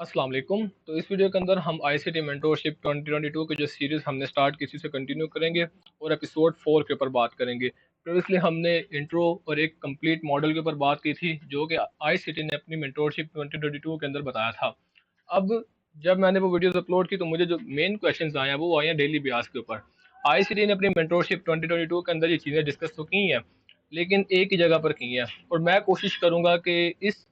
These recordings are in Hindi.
अस्सलाम वालेकुम। तो इस वीडियो के अंदर हम आईसीटी मेंटोरशिप 2022 की जो सीरीज़ हमने स्टार्ट की थी उसे कंटिन्यू करेंगे और एपिसोड 4 के ऊपर बात करेंगे। प्रीवियसली हमने इंट्रो और एक कंप्लीट मॉडल के ऊपर बात की थी जो कि आईसीटी ने अपनी मेंटोरशिप 2022 के अंदर बताया था। अब जब मैंने वो वीडियोस अपलोड की तो मुझे जो मेन क्वेश्चंस आए हैं वो आए हैं डेली ब्याज के ऊपर। आईसीटी ने अपनी मेंटोरशिप 2022 के अंदर ये चीज़ें डिस्कस तो की हैं, लेकिन एक ही जगह पर की हैं, और मैं कोशिश करूंगा कि इस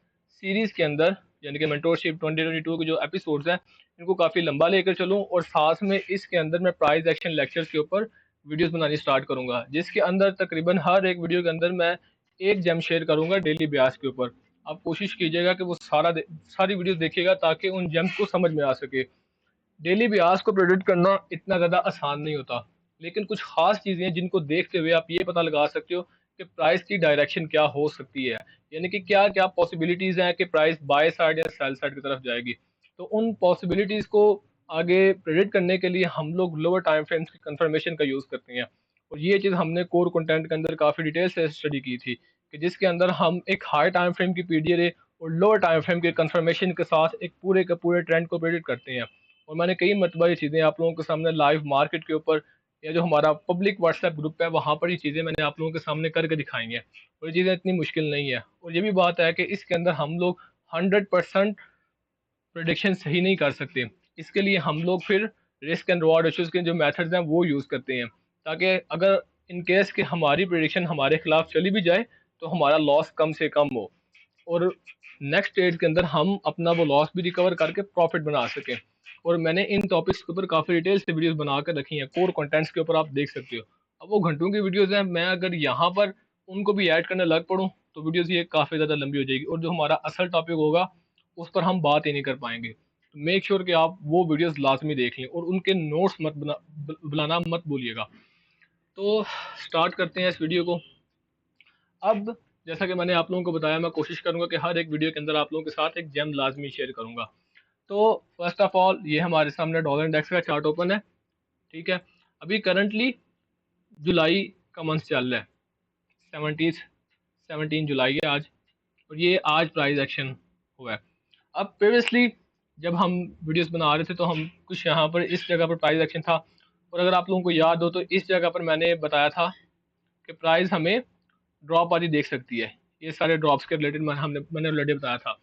सीरीज़ के अंदर यानी कि मेंटोरशिप 2022 के जो एपिसोड्स हैं इनको काफ़ी लंबा लेकर चलूँ, और साथ में इसके अंदर मैं प्राइज एक्शन लेक्चर्स के ऊपर वीडियोस बनानी स्टार्ट करूंगा, जिसके अंदर तकरीबन हर एक वीडियो के अंदर मैं एक जेम शेयर करूंगा डेली ब्याज के ऊपर। आप कोशिश कीजिएगा कि वो सारी वीडियोस देखिएगा ताकि उन जेम्स को समझ में आ सके। डेली ब्याज को प्रेडिक्ट करना इतना ज़्यादा आसान नहीं होता, लेकिन कुछ खास चीज़ें हैं जिनको देखते हुए आप ये पता लगा सकते हो कि प्राइस की डायरेक्शन क्या हो सकती है, यानी कि क्या क्या पॉसिबिलिटीज़ हैं कि प्राइस बाय साइड या सेल साइड की तरफ जाएगी। तो उन पॉसिबिलिटीज़ को आगे प्रेडिक्ट करने के लिए हम लोग लोअर टाइम फ्रेम्स की कंफर्मेशन का यूज़ करते हैं, और ये चीज़ हमने कोर कंटेंट के अंदर काफ़ी डिटेल से स्टडी की थी कि जिसके अंदर हम एक हाई टाइम फ्रेम की पीडीए और लोअर टाइम फ्रेम के कंफर्मेशन के साथ एक पूरे के पूरे ट्रेंड को प्रेडिक्ट करते हैं। और मैंने कई मरतबा ये चीज़ें आप लोगों के सामने लाइव मार्केट के ऊपर या जो हमारा पब्लिक व्हाट्सएप ग्रुप है वहाँ पर ये चीज़ें मैंने आप लोगों के सामने करके दिखाई हैं, और ये चीज़ें इतनी मुश्किल नहीं है। और ये भी बात है कि इसके अंदर हम लोग 100% प्रेडिक्शन सही नहीं कर सकते। इसके लिए हम लोग फिर रिस्क एंड रिवॉर्ड इश्यूज के जो मेथड्स हैं वो यूज़ करते हैं, ताकि अगर इन केस कि हमारी प्रेडिक्शन हमारे खिलाफ चली भी जाए तो हमारा लॉस कम से कम हो, और नेक्स्ट स्टेज के अंदर हम अपना वो लॉस भी रिकवर करके प्रॉफिट बना सकें। और मैंने इन टॉपिक्स के ऊपर काफ़ी डिटेल से वीडियोस बना कर रखी हैं, कोर कंटेंट्स के ऊपर आप देख सकते हो। अब वो घंटों की वीडियोस हैं, मैं अगर यहाँ पर उनको भी ऐड करने लग पड़ूँ तो वीडियोस ये काफ़ी ज़्यादा लंबी हो जाएगी, और जो हमारा असल टॉपिक होगा उस पर हम बात ही नहीं कर पाएंगे। तो मेक श्योर कि आप वो वीडियोस लाजमी देख लें और उनके नोट्स बुलाना मत भूलिएगा। तो स्टार्ट करते हैं इस वीडियो को। अब जैसा कि मैंने आप लोगों को बताया, मैं कोशिश करूंगा कि हर एक वीडियो के अंदर आप लोगों के साथ एक जेम लाजमी शेयर करूंगा। तो फर्स्ट ऑफ ऑल ये हमारे सामने डॉलर इंडेक्स का चार्ट ओपन है। ठीक है, अभी करंटली जुलाई का मंथ चल रहा है, 17 जुलाई है आज, और ये आज प्राइस एक्शन हुआ है। अब प्रीवियसली जब हम वीडियोस बना रहे थे तो हम कुछ यहाँ पर इस जगह पर प्राइस एक्शन था, और अगर आप लोगों को याद हो तो इस जगह पर मैंने बताया था कि प्राइस हमें ड्रॉप आदि देख सकती है। ये सारे ड्रॉप्स के रिलेटेड मैंने ऑलरेडी बताया था।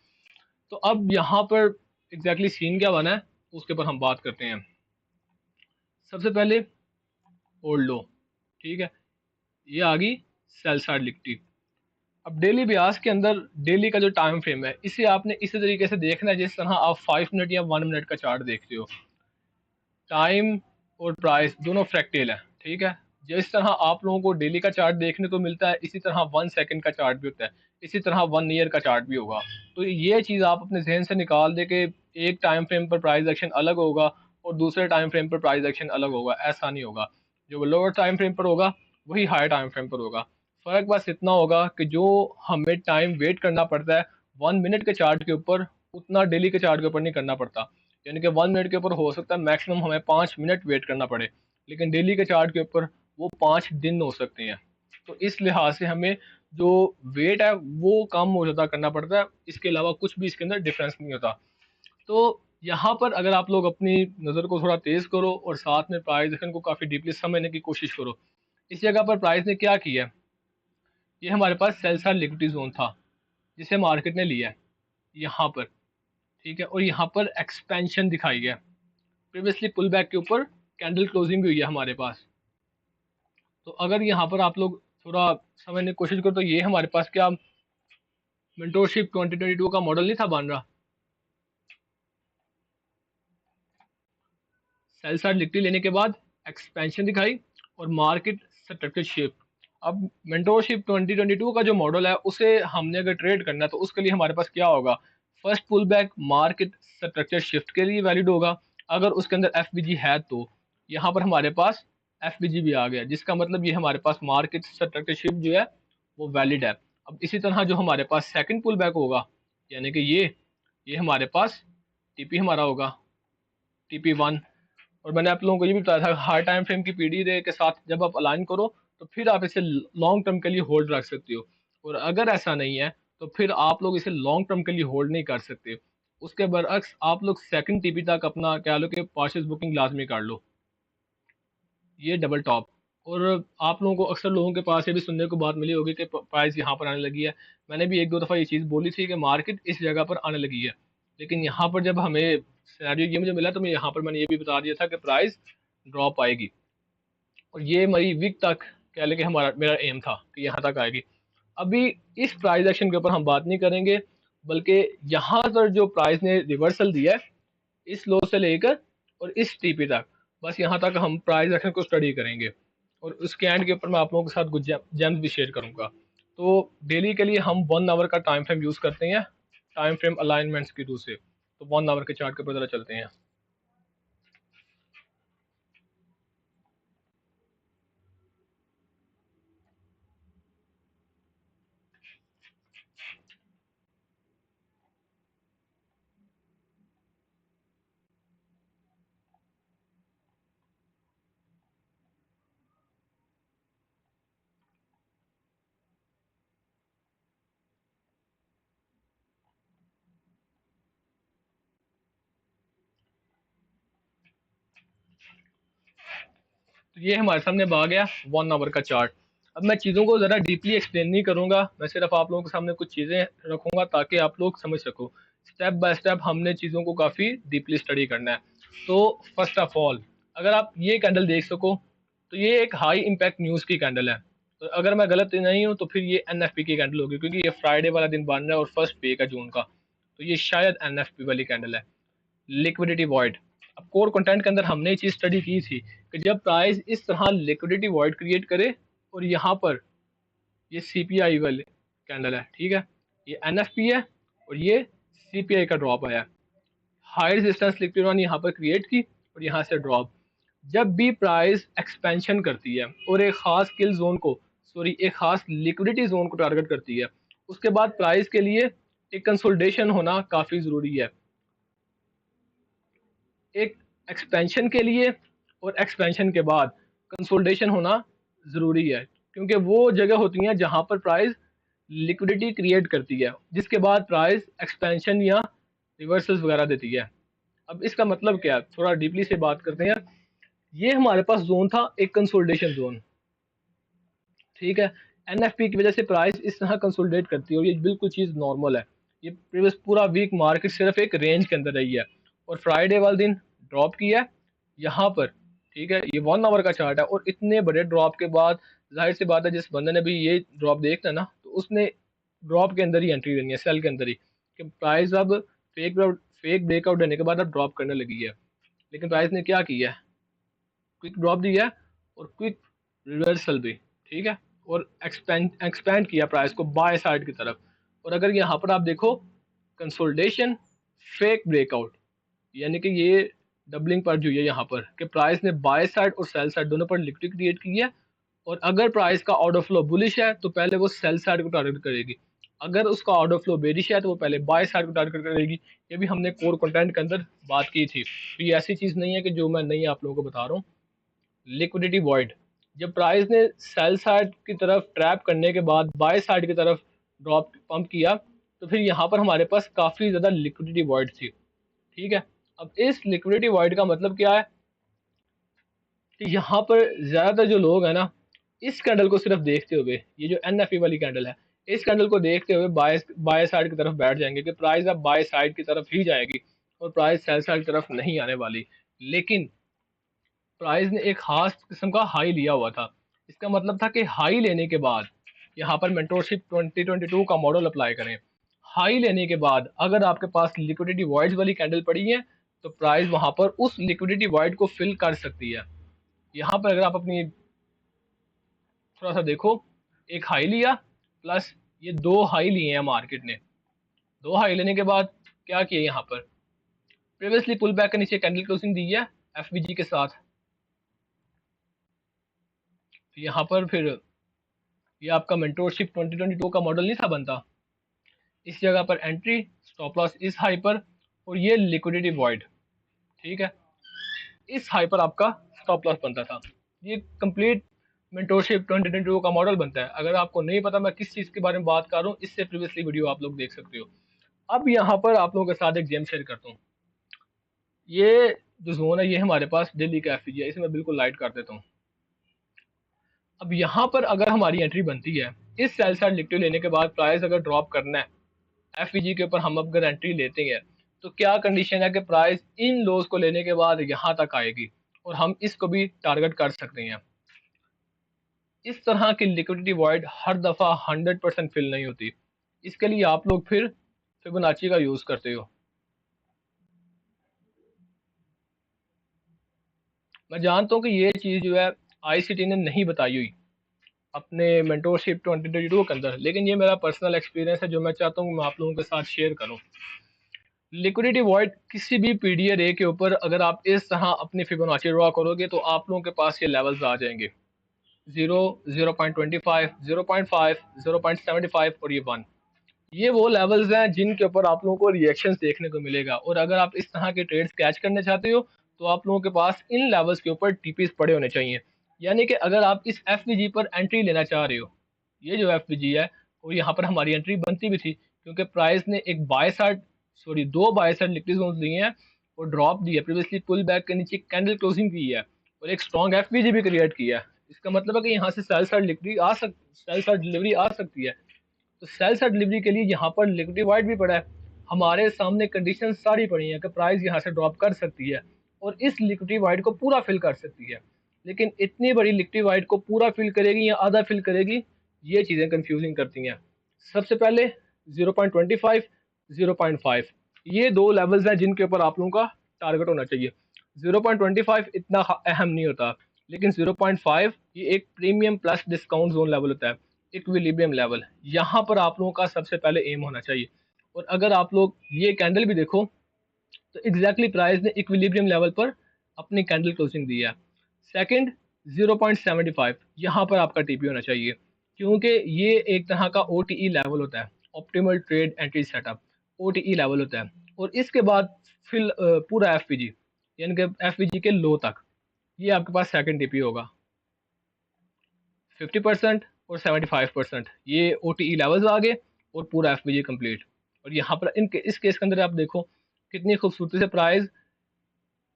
तो अब यहाँ पर एग्जैक्टली सीन क्या बना है उसके ऊपर हम बात करते हैं। सबसे पहले ओल्ड लो, ठीक है, ये आ गई सेल साइड लिक्विडिटी। अब डेली ब्याज के अंदर डेली का जो टाइम फ्रेम है इसे आपने इसी तरीके से देखना है जिस तरह आप 5 मिनट या 1 मिनट का चार्ट देखते हो। टाइम और प्राइस दोनों फ्रैक्टेल है, ठीक है। जिस तरह आप लोगों को डेली का चार्ट देखने को मिलता है इसी तरह 1 सेकंड का चार्ट भी होता है, इसी तरह 1 ईयर का चार्ट भी होगा। तो ये चीज़ आप अपने जहन से निकाल दे कि एक टाइम फ्रेम पर प्राइस एक्शन अलग होगा और दूसरे टाइम फ्रेम पर प्राइस एक्शन अलग होगा, ऐसा नहीं होगा। जो लोअर टाइम फ्रेम पर होगा वही हायर टाइम फ्रेम पर होगा। फ़र्क बस इतना होगा कि जो हमें टाइम वेट करना पड़ता है 1 मिनट के चार्ट के ऊपर, उतना डेली के चार्ट के ऊपर नहीं करना पड़ता। यानी कि 1 मिनट के ऊपर हो सकता है मैक्सिमम हमें 5 मिनट वेट करना पड़े, लेकिन डेली के चार्ट के ऊपर वो 5 दिन हो सकते हैं। तो इस लिहाज से हमें जो वेट है वो कम हो ज़्यादा करना पड़ता है, इसके अलावा कुछ भी इसके अंदर डिफरेंस नहीं होता। तो यहाँ पर अगर आप लोग अपनी नज़र को थोड़ा तेज़ करो और साथ में प्राइस एक्शन को काफ़ी डीपली समझने की कोशिश करो। इस जगह पर प्राइस ने क्या किया है, ये हमारे पास सेल साइड लिक्विडिटी जोन था जिसे मार्केट ने लिया है यहाँ पर, ठीक है, और यहाँ पर एक्सपेंशन दिखाई है। प्रीवियसली पुल बैक के ऊपर कैंडल क्लोजिंग भी हुई है हमारे पास। तो अगर यहाँ पर आप लोग थोड़ा समझने की कोशिश करो तो ये हमारे पास क्या मेंटोरशिप 2022 का मॉडल नहीं था बन रहा। सेल साइड लिक्विडिटी लेने के बाद एक्सपेंशन दिखाई और मार्केट स्ट्रक्चर शिफ्ट। अब मेंटोरशिप 2022 का जो मॉडल है उसे हमने अगर ट्रेड करना है तो उसके लिए हमारे पास क्या होगा, first pull back market structure shift के लिए वैलिड होगा। अगर उसके अंदर एफ है तो यहाँ पर हमारे पास एफ भी आ गया, जिसका मतलब ये हमारे पास मार्केट स्ट्रक्चर शिफ्ट जो है वो वैलिड है। अब इसी तरह जो हमारे पास सेकंड पुल बैक होगा, यानी कि ये हमारे पास टीपी हमारा होगा, TP1। और मैंने आप लोगों को ये भी बताया था हाई टाइम फ्रेम की पीडी के साथ जब आप अलाइन करो तो फिर आप इसे लॉन्ग टर्म के लिए होल्ड रख सकते हो, और अगर ऐसा नहीं है तो फिर आप लोग इसे लॉन्ग टर्म के लिए होल्ड नहीं कर सकते। उसके बरअक्स आप लोग सेकंड टीपी तक अपना कह लो कि पार्शल बुकिंग लाजमी कर लो, ये डबल टॉप। और आप लोगों को, अक्सर लोगों के पास ये भी सुनने को बात मिली होगी कि प्राइस यहाँ पर आने लगी है। मैंने भी एक दो दफ़ा ये चीज़ बोली थी कि मार्केट इस जगह पर आने लगी है, लेकिन यहाँ पर जब हमें सिनेरियो ये मुझे मिला तो मैं यहाँ पर मैंने ये भी बता दिया था कि प्राइस ड्रॉप आएगी, और ये मई वीक तक कह लें कि हमारा मेरा एम था कि यहाँ तक आएगी। अभी इस प्राइस एक्शन के ऊपर हम बात नहीं करेंगे, बल्कि यहाँ पर जो प्राइस ने रिवर्सल दिया है इस लो से लेकर और इस टीपी तक, बस यहाँ तक हम प्राइस एक्शन को स्टडी करेंगे, और उसके एंड के ऊपर मैं आप लोगों के साथ कुछ जेम्स भी शेयर करूंगा। तो डेली के लिए हम 1 आवर का टाइम फ्रेम यूज़ करते हैं टाइम फ्रेम अलाइनमेंट्स की थ्रू से। तो 1 आवर के चार्ट के ऊपर जरा चलते हैं। तो ये हमारे सामने आ गया 1 आवर का चार्ट। अब मैं चीज़ों को ज़रा डीपली एक्सप्लेन नहीं करूंगा, मैं सिर्फ आप लोगों के सामने कुछ चीज़ें रखूंगा ताकि आप लोग समझ सको। स्टेप बाय स्टेप हमने चीज़ों को काफ़ी डीपली स्टडी करना है। तो फर्स्ट ऑफ ऑल, अगर आप ये कैंडल देख सको तो ये एक हाई इम्पैक्ट न्यूज़ की कैंडल है। तो अगर मैं गलत नहीं हूँ तो फिर ये एनएफपी की कैंडल होगी, क्योंकि ये फ्राइडे वाला दिन बन रहा है और फर्स्ट पे का जून का, तो ये शायद एनएफपी वाली कैंडल है। Liquidity void. अब कोर कंटेंट के अंदर हमने ये चीज स्टडी की थी कि जब प्राइस इस तरह लिक्विडिटी वॉइड क्रिएट करे, और यहाँ पर ये सीपीआई वाले कैंडल है, ठीक है, ये एनएफपी है और ये सीपीआई का ड्रॉप आया, हाई रेजिस्टेंस लिक्विडिटी वन यहाँ पर क्रिएट की और यहाँ से ड्रॉप। जब भी प्राइस एक्सपेंशन करती है और एक खास किल जोन को, सॉरी एक खास लिक्विडिटी जोन को टारगेट करती है, उसके बाद प्राइस के लिए एक कंसोलिडेशन होना काफी जरूरी है। एक एक्सपेंशन के लिए और एक्सपेंशन के बाद कंसोलिडेशन होना ज़रूरी है, क्योंकि वो जगह होती हैं जहां पर प्राइस लिक्विडिटी क्रिएट करती है, जिसके बाद प्राइस एक्सपेंशन या रिवर्सल्स वगैरह देती है। अब इसका मतलब क्या है, थोड़ा डीपली से बात करते हैं। ये हमारे पास जोन था एक कंसोलिडेशन जोन, ठीक है। एनएफपी की वजह से प्राइस इस तरह कंसोलिडेट करती है और ये बिल्कुल चीज़ नॉर्मल है। ये प्रीवियस पूरा वीक मार्केट सिर्फ एक रेंज के अंदर रही है और फ्राइडे वाले दिन ड्रॉप किया है यहाँ पर, ठीक है। ये 1 आवर का चार्ट है और इतने बड़े ड्रॉप के बाद जाहिर सी बात है जिस बंदे ने भी ये ड्रॉप देखना है ना, तो उसने ड्रॉप के अंदर ही एंट्री देनी है, सेल के अंदर ही, कि प्राइस अब फेक ब्रेकआउट देने के बाद अब ड्रॉप करने लगी है। लेकिन प्राइस ने क्या किया है, क्विक ड्रॉप दिया है और क्विक रिवर्सल भी, ठीक है, और एक्सपेंड किया प्राइस को बाय साइड की तरफ। और अगर यहाँ पर आप देखो कंसोलिडेशन, फेक ब्रेकआउट, यानी कि ये डबलिंग पर जो है यहाँ पर कि प्राइस ने बाय साइड और सेल साइड दोनों पर लिक्विडिटी क्रिएट की है। और अगर प्राइस का ऑर्डर फ्लो बुलिश है तो पहले वो सेल साइड को टारगेट करेगी, अगर उसका ऑर्डर फ्लो बेरिश है तो वो पहले बाय साइड को टारगेट करेगी। ये भी हमने कोर कंटेंट के अंदर बात की थी, तो ये ऐसी चीज़ नहीं है कि जो मैं नहीं आप लोगों को बता रहा हूँ। लिक्विडिटी वॉइड, जब प्राइस ने सेल साइड की तरफ ट्रैप करने के बाद बाय साइड की तरफ ड्रॉप पंप किया, तो फिर यहाँ पर हमारे पास काफ़ी ज़्यादा लिक्विडिटी वॉइड थी, ठीक है। अब इस लिक्विडिटी वॉइड का मतलब क्या है कि यहाँ पर ज़्यादातर जो लोग हैं ना, इस कैंडल को सिर्फ देखते हुए, ये जो एनएफई वाली कैंडल है, इस कैंडल को देखते हुए बाय साइड की तरफ बैठ जाएंगे कि प्राइस अब बाय साइड की तरफ ही जाएगी और प्राइस सेल साइड की तरफ नहीं आने वाली। लेकिन प्राइस ने एक खास किस्म का हाई लिया हुआ था, इसका मतलब था कि हाई लेने के बाद, यहाँ पर मेंटोरशिप 2022 का मॉडल अप्लाई करें, हाई लेने के बाद अगर आपके पास लिक्विडिटी वॉइड्स वाली कैंडल पड़ी है तो प्राइस वहां पर उस लिक्विडिटी वॉइड को फिल कर सकती है। यहाँ पर अगर आप अपनी थोड़ा सा देखो, एक हाई लिया प्लस ये दो हाई लिए हैं मार्केट ने, दो हाई लेने के बाद क्या किया, यहाँ पर प्रीवियसली पुल बैक के नीचे कैंडल क्लोजिंग दी है एफबीजी के साथ। तो यहाँ पर फिर ये आपका मेंटोरशिप 2022 का मॉडल नहीं था बनता, इस जगह पर एंट्री, स्टॉप लॉस इस हाई पर और ये लिक्विडिटी वॉइड, ठीक है, इस हाई पर आपका स्टॉप लॉस बनता था। ये कंप्लीट मेंटोरशिप 2022 का मॉडल बनता है। अगर आपको नहीं पता मैं किस चीज़ के बारे में बात कर रहा हूँ, इससे प्रीवियसली वीडियो आप लोग देख सकते हो। अब यहाँ पर आप लोगों के साथ एक गेम शेयर करता हूँ। ये जो जोन है ये हमारे पास दिल्ली का एफपीजी है, इसे मैं बिल्कुल लाइट कर देता हूँ। अब यहाँ पर अगर हमारी एंट्री बनती है, इस सेल साइड लिक्विड लेने के बाद प्राइस अगर ड्रॉप करना है एफपीजी के ऊपर, हम अगर एंट्री लेते हैं तो क्या कंडीशन है कि प्राइस इन लोज को लेने के बाद यहाँ तक आएगी और हम इसको भी टारगेट कर सकते हैं। इस तरह की लिक्विडिटी वॉइड हर दफ़ा 100% फिल नहीं होती, इसके लिए आप लोग फिर फिबोनाची का यूज़ करते हो। मैं जानता हूँ कि ये चीज़ जो है आईसीटी ने नहीं बताई हुई अपने मेंटोरशिप 2022 के अंदर, लेकिन ये मेरा पर्सनल एक्सपीरियंस है जो मैं चाहता हूँ मैं आप लोगों के साथ शेयर करूँ। लिक्विडिटी वॉइड किसी भी पीडीआर ए के ऊपर अगर आप इस तरह अपनी फिबोनाची ड्रॉ करोगे तो आप लोगों के पास ये लेवल्स आ जाएंगे 0, 0.25, 0.5, 0.75 और ये 1। ये वो लेवल्स हैं जिनके ऊपर आप लोगों को रिएक्शंस देखने को मिलेगा, और अगर आप इस तरह के ट्रेड्स कैच करना चाहते हो तो आप लोगों के पास इन लेवल्स के ऊपर टीपीस पड़े होने चाहिए। यानी कि अगर आप इस एफवीजी पर एंट्री लेना चाह रहे हो, ये जो एफवीजी है और यहाँ पर हमारी एंट्री बनती भी थी क्योंकि प्राइस ने एक बाय साइड सॉरी दो बाय साइड लिक्विड जोन्स दिए हैं और ड्रॉप दी है, प्रीवियसली पुल बैक के नीचे कैंडल क्लोजिंग की है और एक स्ट्रॉन्ग एफवीजी भी क्रिएट किया है। इसका मतलब है कि यहाँ से सेल साइड लिक्विड आ सक सेल साइड डिलीवरी आ सकती है। तो सेल साइड डिलीवरी के लिए यहाँ पर लिक्विडिटी वाइड भी पड़ा है, हमारे सामने कंडीशन सारी पड़ी हैं कि प्राइस यहाँ से ड्रॉप कर सकती है और इस लिक्विडिटी वाइड को पूरा फिल कर सकती है। लेकिन इतनी बड़ी लिक्विडिटी वाइड को पूरा फिल करेगी या आधा फिल करेगी, ये चीज़ें कंफ्यूजिंग करती हैं। सबसे पहले 0.25, 0.5 ये दो लेवल्स हैं जिनके ऊपर आप लोगों का टारगेट होना चाहिए। 0.25 इतना अहम नहीं होता, लेकिन 0.5 ये एक premium plus discount zone level होता है, इक्विलिब्रियम लेवल। यहाँ पर आप लोगों का सबसे पहले एम होना चाहिए। और अगर आप लोग ये कैंडल भी देखो तो एग्जैक्टली प्राइस ने इक्विलिब्रियम लेवल पर अपनी कैंडल क्लोजिंग दी है। सेकंड 0.75 यहाँ पर आपका टीपी होना चाहिए क्योंकि ये एक तरह का ओटीई लेवल होता है, optimal trade entry setup OTE level होता है। और इसके बाद फिर पूरा एफपीजी यानी कि एफपीजी के लो तक ये आपके पास सेकंड टीपी होगा 50% और 75%, ये ओटीई लेवल्स आ गए और पूरा एफपीजी कंप्लीट। और यहाँ पर इस केस के अंदर आप देखो कितनी खूबसूरती से प्राइस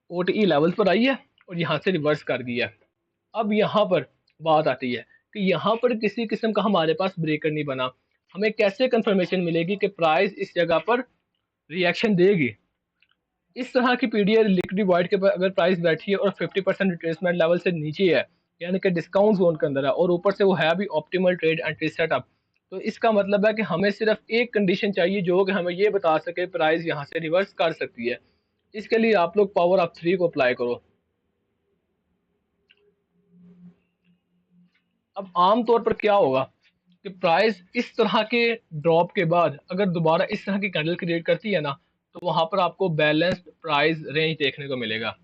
ओटीई लेवल्स पर आई है और यहाँ से रिवर्स कर गई है। अब यहाँ पर बात आती है कि यहाँ पर किसी किस्म का हमारे पास ब्रेकर नहीं बना, हमें कैसे कंफर्मेशन मिलेगी कि प्राइस इस जगह पर रिएक्शन देगी। इस तरह की पीडीआर लिक्विड वाइड के पर अगर प्राइस बैठी है और 50% रिट्रेसमेंट लेवल से नीचे है यानी कि डिस्काउंट जोन के अंदर है और ऊपर से वो है भी ऑप्टिमल ट्रेड एंट्री सेटअप, तो इसका मतलब है कि हमें सिर्फ एक कंडीशन चाहिए जो कि हमें ये बता सके प्राइस यहाँ से रिवर्स कर सकती है। इसके लिए आप लोग पावर ऑफ 3 को अप्लाई करो। अब आम तौर पर क्या होगा कि प्राइस इस तरह के ड्रॉप के बाद अगर दोबारा इस तरह की कैंडल क्रिएट करती है ना, तो वहां पर आपको बैलेंस्ड प्राइस रेंज देखने को मिलेगा।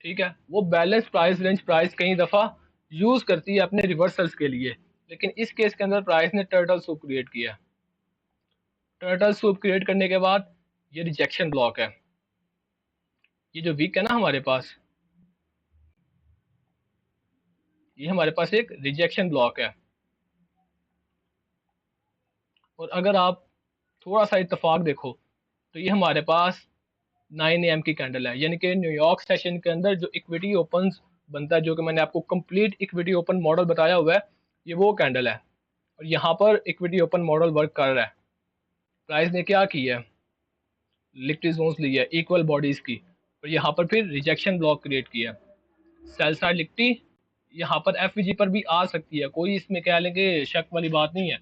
ठीक है, वो बैलेंस प्राइस रेंज प्राइस कई दफ़ा यूज़ करती है अपने रिवर्सल्स के लिए, लेकिन इस केस के अंदर प्राइस ने टर्टल सूप क्रिएट किया। टर्टल सूप क्रिएट करने के बाद ये रिजेक्शन ब्लॉक है, ये जो वीक है ना हमारे पास, ये हमारे पास एक रिजेक्शन ब्लॉक है। और अगर आप थोड़ा सा इत्तेफाक देखो तो ये हमारे पास 9 AM की कैंडल है, यानी कि न्यूयॉर्क सेशन के अंदर जो इक्विटी ओपन बनता है, जो कि मैंने आपको कंप्लीट इक्विटी ओपन मॉडल बताया हुआ है, ये वो कैंडल है। और यहाँ पर इक्विटी ओपन मॉडल वर्क कर रहा है। प्राइस ने क्या किया है, लिक्विड जोन्स ली है इक्वल बॉडीज की और यहाँ पर फिर रिजेक्शन ब्लॉक क्रिएट किया है। सेल साइड लिक्विडिटी यहाँ पर एफवीजी पर भी आ सकती है, कोई इसमें कह लेंगे शक वाली बात नहीं है।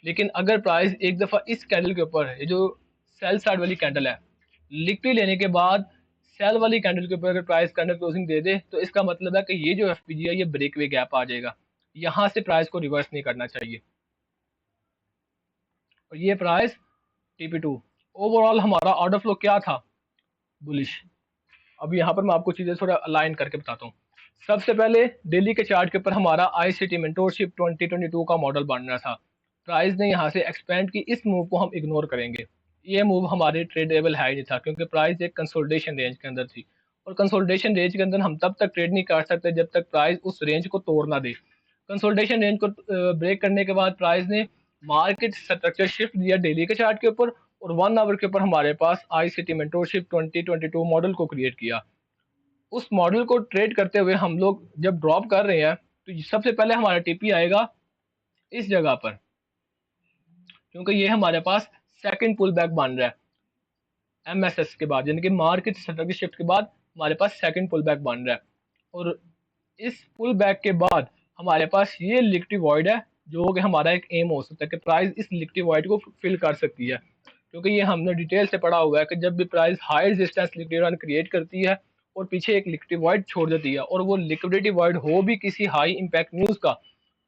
लेकिन अगर प्राइस एक दफ़ा इस कैंडल के ऊपर, ये जो सेल साइड वाली कैंडल है, लिक्विड लेने के बाद सेल वाली कैंडल के ऊपर अगर प्राइस कैंडल क्लोजिंग दे दे तो इसका मतलब है कि ये जो एफपीजी है ये ब्रेक वे गैप आ जाएगा, यहाँ से प्राइस को रिवर्स नहीं करना चाहिए। और ये प्राइस टीपी2 ओवरऑल हमारा ऑर्डर फ्लो क्या था, बुलिश। अब यहाँ पर मैं आपको चीज़ें थोड़ा अलाइन करके बताता हूँ। सबसे पहले डेली के चार्ट के ऊपर हमारा आईसीटी मेंटोरशिप 2022 का मॉडल बनना था। प्राइस ने यहाँ से एक्सपेंड की, इस मूव को हम इग्नोर करेंगे, ये मूव हमारे ट्रेडेबल है ही नहीं था क्योंकि प्राइस एक कंसोलिडेशन रेंज के अंदर थी और कंसोलिडेशन रेंज के अंदर हम तब तक ट्रेड नहीं कर सकते जब तक प्राइस उस रेंज को तोड़ ना दे। कंसोलिडेशन रेंज को ब्रेक करने के बाद प्राइस ने मार्केट स्ट्रक्चर शिफ्ट दिया डेली के चार्ट के ऊपर और 1 आवर के ऊपर हमारे पास ICT मेंटोरशिप 2022 मॉडल को क्रिएट किया। उस मॉडल को ट्रेड करते हुए हम लोग जब ड्रॉप कर रहे हैं तो सबसे पहले हमारा टीपी आएगा इस जगह पर, क्योंकि ये हमारे पास सेकंड पुल बैक बन रहा है MSS के बाद, यानी कि मार्केट सेटअप की शिफ्ट के बाद हमारे पास सेकंड पुल बैक बन रहा है। और इस पुल बैक के बाद हमारे पास ये लिक्विड वॉइड है, जो कि हमारा एक एम हो सकता है कि प्राइस इस लिक्विड वॉइड को फिल कर सकती है, क्योंकि ये हमने डिटेल से पढ़ा हुआ है कि जब भी price high resistance liquid create करती है और पीछे एक लिक्विड वॉइड छोड़ देती है और वो लिक्विडिटी वॉइड हो भी किसी हाई इंपैक्ट न्यूज का,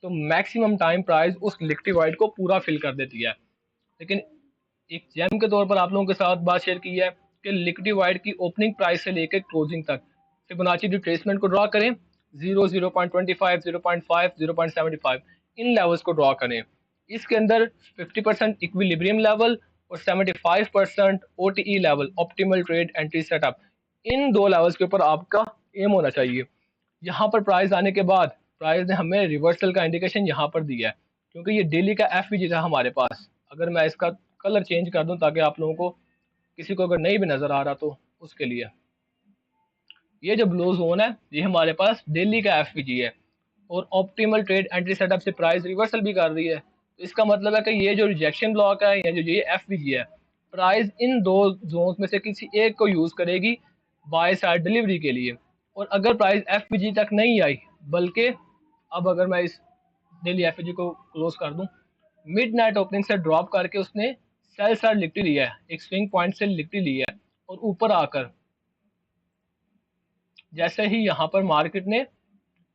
तो मैक्सिमम टाइम प्राइस उस लिक्विड वॉइड को पूरा फिल कर देती है। लेकिन एक जेम के तौर पर आप लोगों के साथ बात शेयर की है कि लिक्विड वाइड की ओपनिंग प्राइस से लेकर क्लोजिंग तक फिबोनाची रिट्रेसमेंट को ड्रॉ करें, 0, 0.25, 0.5, 0.75 इन लेवल्स को ड्रॉ करें। इसके अंदर 50% इक्विलिब्रियम लेवल और 75% OTE level, optimal trade entry setup, इन दो लेवल्स के ऊपर आपका एम होना चाहिए। यहाँ पर प्राइस आने के बाद प्राइस ने हमें रिवर्सल का इंडिकेशन यहाँ पर दिया है, क्योंकि ये डेली का FVG था हमारे पास। अगर मैं इसका कलर चेंज कर दूं ताकि आप लोगों को, किसी को अगर नहीं भी नजर आ रहा तो उसके लिए, ये जो ब्लू जोन है ये हमारे पास डेली का FVG है और ऑप्टिमल ट्रेड एंट्री सेटअप से प्राइस रिवर्सल भी कर रही है। तो इसका मतलब है कि ये जो रिजेक्शन ब्लॉक है या जो ये FVG है, प्राइस इन दो जोन में से किसी एक को यूज करेगी बाय साइड डिलीवरी के लिए। और अगर प्राइस FVG तक नहीं आई, बल्कि अब अगर मैं इस डेली FVG को क्लोज कर दूं, मिड नाइट ओपनिंग से ड्रॉप करके उसने सेल साइड लिक्विड लिया है, एक स्विंग पॉइंट से लिक्विड लिया है और ऊपर आकर जैसे ही यहाँ पर मार्केट ने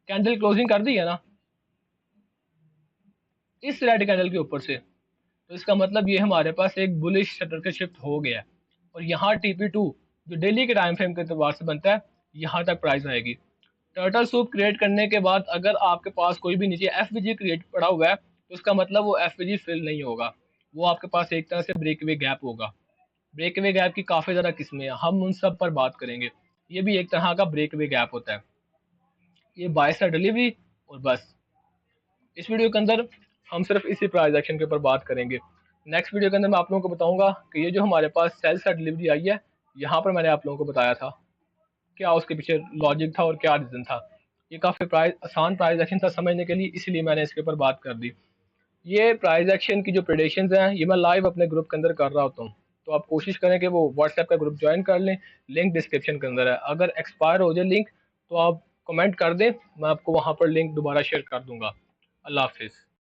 कैंडल क्लोजिंग कर दी है ना इस रेड कैंडल के ऊपर से, तो इसका मतलब ये हमारे पास एक बुलिश शटर के शिफ्ट हो गया है। और यहाँ TP2 जो डेली के टाइम फ्रेम के एतबार से बनता है, यहाँ तक प्राइस आएगी। टर्टल सूप क्रिएट करने के बाद अगर आपके पास कोई भी नीचे FVG क्रिएट पड़ा हुआ है, तो इसका मतलब वो FVG फिल नहीं होगा, वो आपके पास एक तरह से ब्रेक वे गैप होगा। ब्रेक वे गैप की काफ़ी ज़्यादा किस्में हैं, हम उन सब पर बात करेंगे। ये भी एक तरह का ब्रेक वे गैप होता है। ये बाय साइड डिलीवरी और बस। इस वीडियो के अंदर हम सिर्फ इसी प्राइस एक्शन के ऊपर बात करेंगे। नेक्स्ट वीडियो के अंदर मैं आप लोगों को बताऊंगा कि ये जो हमारे पास सेल साइड डिलीवरी आई है, यहाँ पर मैंने आप लोगों को बताया था क्या उसके पीछे लॉजिक था और क्या रीज़न था। ये काफ़ी आसान प्राइस एक्शन था समझने के लिए, इसलिए मैंने इसके ऊपर बात कर दी। ये प्राइस एक्शन की जो प्रेडिक्शंस हैं ये मैं लाइव अपने ग्रुप के अंदर कर रहा होता हूँ, तो आप कोशिश करें कि वो व्हाट्सएप का ग्रुप ज्वाइन कर लें, लिंक डिस्क्रिप्शन के अंदर है। अगर एक्सपायर हो जाए लिंक तो आप कमेंट कर दें, मैं आपको वहाँ पर लिंक दोबारा शेयर कर दूंगा। अल्लाह हाफिज़।